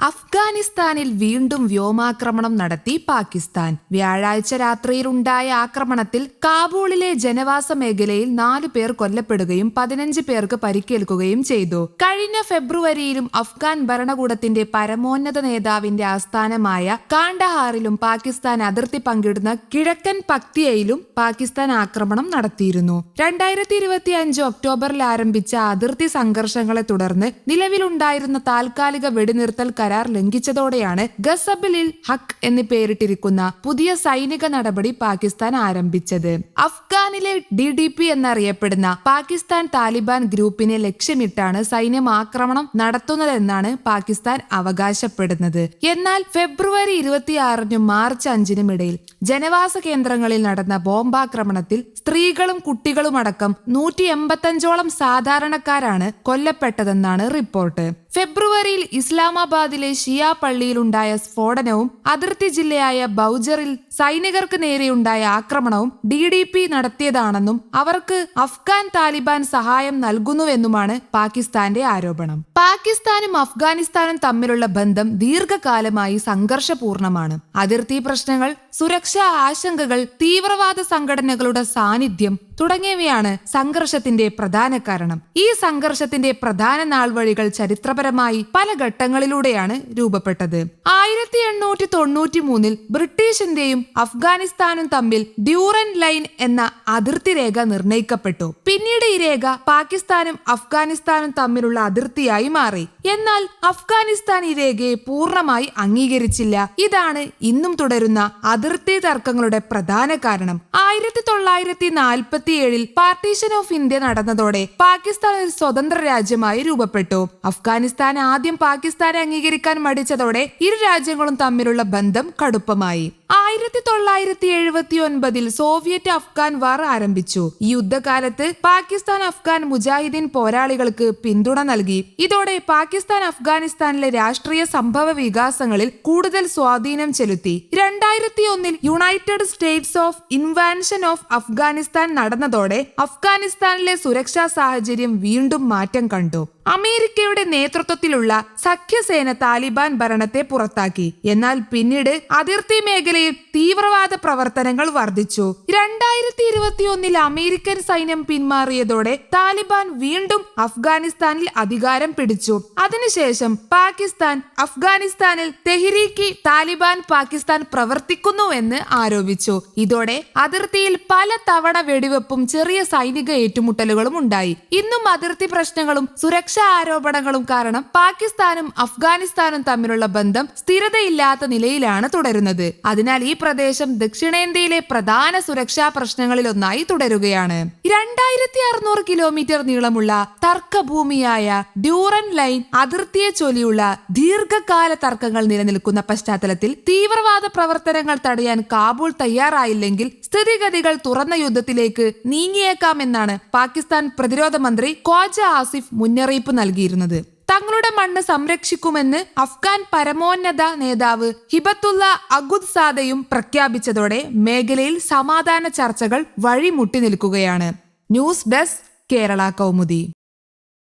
അഫ്ഗാനിസ്ഥാനിൽ വീണ്ടും വ്യോമാക്രമണം നടത്തി പാകിസ്ഥാൻ. വ്യാഴാഴ്ച രാത്രിയിലുണ്ടായ ആക്രമണത്തിൽ കാബൂളിലെ ജനവാസ മേഖലയിൽ 4 പേർ കൊല്ലപ്പെടുകയും 15 പേർക്ക് പരിക്കേൽക്കുകയും ചെയ്തു. കഴിഞ്ഞ ഫെബ്രുവരിയിലും അഫ്ഗാൻ ഭരണകൂടത്തിന്റെ പരമോന്നത നേതാവിന്റെ ആസ്ഥാനമായ കാണ്ഡഹാറിലും പാകിസ്ഥാൻ അതിർത്തി പങ്കിടുന്ന കിഴക്കൻ പക്തിയയിലും പാകിസ്ഥാൻ ആക്രമണം നടത്തിയിരുന്നു. 2025 ഒക്ടോബറിൽ ആരംഭിച്ച അതിർത്തി സംഘർഷങ്ങളെ തുടർന്ന് നിലവിലുണ്ടായിരുന്ന താൽക്കാലിക വെടിനിർത്തൽ കരാർ ലംഘിച്ചതോടെയാണ് ഗസബിലിൽ ഹക്ക് എന്ന് പേരിട്ടിരിക്കുന്ന പുതിയ സൈനിക നടപടി പാകിസ്ഥാൻ ആരംഭിച്ചത്. അഫ്ഗാനിലെ DDP എന്നറിയപ്പെടുന്ന പാകിസ്ഥാൻ താലിബാൻ ഗ്രൂപ്പിനെ ലക്ഷ്യമിട്ടാണ് സൈന്യം ആക്രമണം നടത്തുന്നതെന്നാണ് പാകിസ്ഥാൻ അവകാശപ്പെടുന്നത്. എന്നാൽ ഫെബ്രുവരി 26-നും മാർച്ച് 5-നും ഇടയിൽ ജനവാസ കേന്ദ്രങ്ങളിൽ നടന്ന ബോംബാക്രമണത്തിൽ സ്ത്രീകളും കുട്ടികളുമടക്കം 185ഓളം സാധാരണക്കാരാണ് കൊല്ലപ്പെട്ടതെന്നാണ് റിപ്പോർട്ട്. ഫെബ്രുവരിയിൽ ഇസ്ലാമാബാദിലെ ഷിയ പള്ളിയിലുണ്ടായ സ്ഫോടനവും അതിർത്തി ജില്ലയായ ബൗജറിൽ സൈനികർക്ക് നേരെയുണ്ടായ ആക്രമണവും DDP നടത്തിയതാണെന്നും അവർക്ക് അഫ്ഗാൻ താലിബാൻ സഹായം നൽകുന്നുവെന്നുമാണ് പാകിസ്ഥാന്റെ ആരോപണം. പാകിസ്ഥാനും അഫ്ഗാനിസ്ഥാനും തമ്മിലുള്ള ബന്ധം ദീർഘകാലമായി സംഘർഷപൂർണമാണ്. അതിർത്തി പ്രശ്നങ്ങൾ, സുരക്ഷാ ആശങ്കകൾ, തീവ്രവാദ സംഘടനകളുടെ സാന്നിധ്യം തുടങ്ങിയവയാണ് സംഘർഷത്തിന്റെ പ്രധാന കാരണം. ഈ സംഘർഷത്തിന്റെ പ്രധാന നാൾവഴികൾ ചരിത്രപരമായി പല ഘട്ടങ്ങളിലൂടെയാണ് രൂപപ്പെട്ടത്. 1893-ൽ ബ്രിട്ടീഷിന്റെയും അഫ്ഗാനിസ്ഥാനും തമ്മിൽ ഡ്യൂറൻ ലൈൻ എന്ന അതിർത്തി രേഖ നിർണയിക്കപ്പെട്ടു. പിന്നീട് ഈ രേഖ പാകിസ്ഥാനും അഫ്ഗാനിസ്ഥാനും തമ്മിലുള്ള അതിർത്തിയായി മാറി. എന്നാൽ അഫ്ഗാനിസ്ഥാൻ ഈ രേഖയെ പൂർണ്ണമായി അംഗീകരിച്ചില്ല. ഇതാണ് ഇന്നും തുടരുന്ന അതിർത്തി തർക്കങ്ങളുടെ പ്രധാന കാരണം. 1947-ൽ പാർട്ടീഷൻ ഓഫ് ഇന്ത്യ നടന്നതോടെ പാകിസ്ഥാൻ ഒരു സ്വതന്ത്ര രാജ്യമായി രൂപപ്പെട്ടു. അഫ്ഗാനിസ്ഥാൻ ആദ്യം പാകിസ്ഥാനെ അംഗീകരിക്കാൻ മടിച്ചതോടെ ഇരു രാജ്യങ്ങളും തമ്മിലുള്ള ബന്ധം കടുപ്പമായി. 1979-ൽ സോവിയറ്റ് അഫ്ഗാൻ വാർ ആരംഭിച്ചു. ഈ യുദ്ധകാലത്ത് പാകിസ്ഥാൻ അഫ്ഗാൻ മുജാഹിദീൻ പോരാളികൾക്ക് പിന്തുണ നൽകി. ഇതോടെ പാകിസ്ഥാൻ അഫ്ഗാനിസ്ഥാനിലെ രാഷ്ട്രീയ സംഭവ വികാസങ്ങളിൽ കൂടുതൽ സ്വാധീനം ചെലുത്തി. 2001-ൽ United States of invasion of Afghanistan നടന്നതോടെ അഫ്ഗാനിസ്ഥാനിലെ സുരക്ഷാ സാഹചര്യം വീണ്ടും മാറ്റം കണ്ടു. അമേരിക്കയുടെ നേതൃത്വത്തിലുള്ള സഖ്യസേന താലിബാൻ ഭരണത്തെ പുറത്താക്കി. എന്നാൽ പിന്നീട് അതിർത്തി മേഖലയിൽ തീവ്രവാദ പ്രവർത്തനങ്ങൾ വർദ്ധിച്ചു. 2021-ൽ അമേരിക്കൻ സൈന്യം പിന്മാറിയതോടെ താലിബാൻ വീണ്ടും അഫ്ഗാനിസ്ഥാനിൽ അധികാരം പിടിച്ചു. അതിനുശേഷം പാകിസ്ഥാൻ അഫ്ഗാനിസ്ഥാനിൽ തെഹ്രീക്ക് താലിബാൻ പാകിസ്ഥാൻ പ്രവർത്തിക്കുന്നുവെന്ന് ആരോപിച്ചു. ഇതോടെ അതിർത്തിയിൽ പല തവണ വെടിവെപ്പും ചെറിയ സൈനിക ഏറ്റുമുട്ടലുകളും ഉണ്ടായി. ഇന്നും അതിർത്തി പ്രശ്നങ്ങളും സുരക്ഷാ ആരോപണങ്ങളും കാരണം പാകിസ്ഥാനും അഫ്ഗാനിസ്ഥാനും തമ്മിലുള്ള ബന്ധം സ്ഥിരതയില്ലാത്ത നിലയിലാണ് തുടരുന്നത്. അതിനാൽ ഈ പ്രദേശം ദക്ഷിണേന്ത്യയിലെ പ്രധാന സുരക്ഷാ പ്രശ്നങ്ങളിലൊന്നായി തുടരുകയാണ്. 2600 കിലോമീറ്റർ നീളമുള്ള തർക്കഭൂമിയായ ഡ്യൂറൻ ലൈൻ അതിർത്തിയെ ചൊല്ലിയുള്ള ദീർഘകാല തർക്കങ്ങൾ നിലനിൽക്കുന്ന പശ്ചാത്തലത്തിൽ തീവ്രവാദ പ്രവർത്തനങ്ങൾ തടയാൻ കാബൂൾ തയ്യാറായില്ലെങ്കിൽ സ്ഥിതിഗതികൾ തുറന്ന യുദ്ധത്തിലേക്ക് നീങ്ങിയേക്കാമെന്നാണ് പാകിസ്ഥാൻ പ്രതിരോധ മന്ത്രി ഖ്വാജ ആസിഫ് മുന്നറിയിപ്പ് നൽകിയിരുന്നത്. തങ്ങളുടെ മണ്ണ് സംരക്ഷിക്കുമെന്ന് അഫ്ഗാൻ പരമോന്നത നേതാവ് ഹിബത്തുള്ള അഖുന്ദ്സാദയും പ്രഖ്യാപിച്ചതോടെ മേഖലയിൽ സമാധാന ചർച്ചകൾ വഴിമുട്ടി നിൽക്കുകയാണ്. News desk, Kerala Kaumudi.